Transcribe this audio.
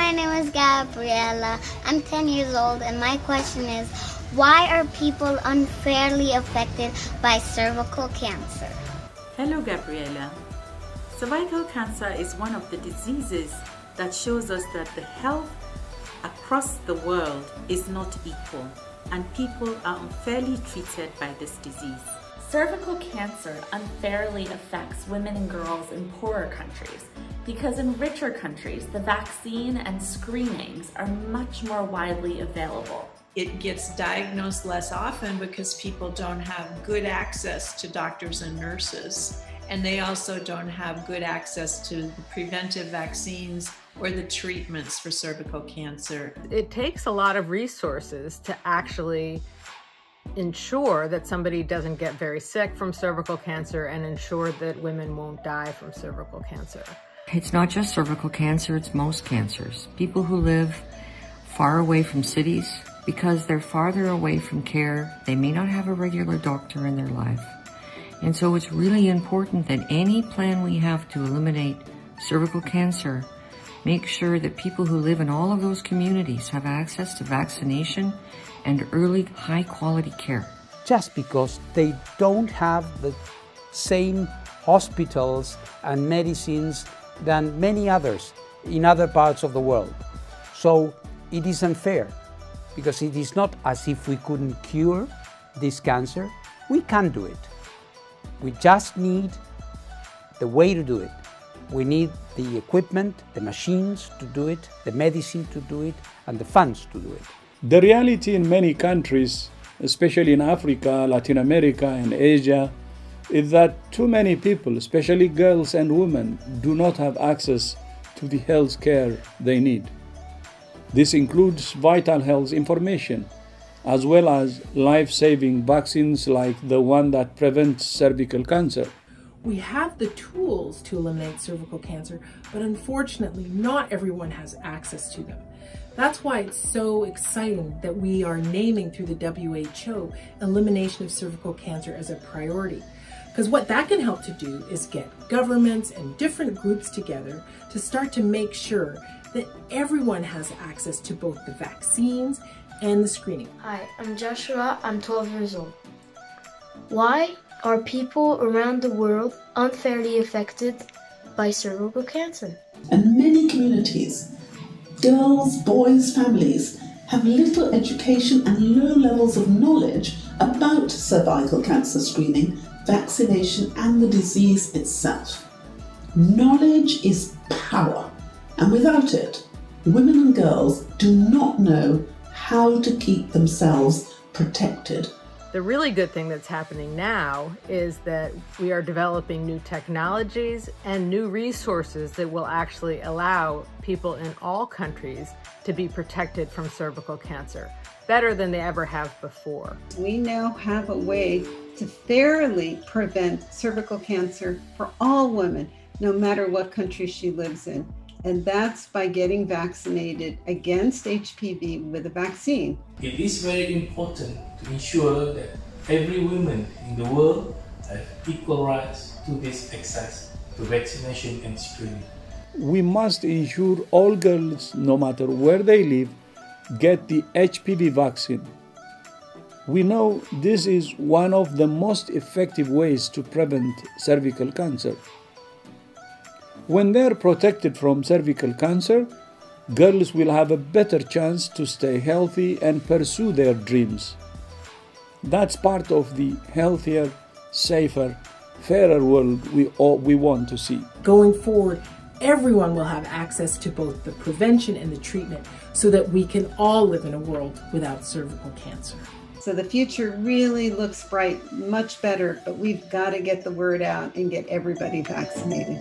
my name is Gabriela. I'm 10 years old, and my question is, why are people unfairly affected by cervical cancer? Hello, Gabriela. Cervical cancer is one of the diseases that shows us that the health across the world is not equal, and people are unfairly treated by this disease. Cervical cancer unfairly affects women and girls in poorer countries because in richer countries, the vaccine and screenings are much more widely available. It gets diagnosed less often because people don't have good access to doctors and nurses, and they also don't have good access to the preventive vaccines or the treatments for cervical cancer. It takes a lot of resources to actually ensure that somebody doesn't get very sick from cervical cancer and ensure that women won't die from cervical cancer. It's not just cervical cancer, it's most cancers. People who live far away from cities, because they're farther away from care, they may not have a regular doctor in their life. And so it's really important that any plan we have to eliminate cervical cancer make sure that people who live in all of those communities have access to vaccination and early high-quality care. Just because they don't have the same hospitals and medicines than many others in other parts of the world. So it is unfair, because it is not as if we couldn't cure this cancer. We can do it. We just need the way to do it. We need the equipment, the machines to do it, the medicine to do it, and the funds to do it. The reality in many countries, especially in Africa, Latin America, and Asia, is that too many people, especially girls and women, do not have access to the health care they need. This includes vital health information, as well as life-saving vaccines like the one that prevents cervical cancer. We have the tools to eliminate cervical cancer, but unfortunately, not everyone has access to them. That's why it's so exciting that we are naming through the WHO elimination of cervical cancer as a priority. Because what that can help to do is get governments and different groups together to start to make sure that everyone has access to both the vaccines and the screening. Hi, I'm Joshua. I'm 12 years old. Why are people around the world unfairly affected by cervical cancer? In many communities, girls, boys, families have little education and low levels of knowledge about cervical cancer screening, vaccination, and the disease itself. Knowledge is power, and without it, women and girls do not know how to keep themselves protected. The really good thing that's happening now is that we are developing new technologies and new resources that will actually allow people in all countries to be protected from cervical cancer, better than they ever have before. We now have a way to fairly prevent cervical cancer for all women, no matter what country she lives in. And that's by getting vaccinated against HPV with a vaccine. It is very important to ensure that every woman in the world has equal rights to this access to vaccination and screening. We must ensure all girls, no matter where they live, get the HPV vaccine. We know this is one of the most effective ways to prevent cervical cancer. When they're protected from cervical cancer, girls will have a better chance to stay healthy and pursue their dreams. That's part of the healthier, safer, fairer world we want to see. Going forward, everyone will have access to both the prevention and the treatment so that we can all live in a world without cervical cancer. So the future really looks bright, much better, but we've got to get the word out and get everybody vaccinated.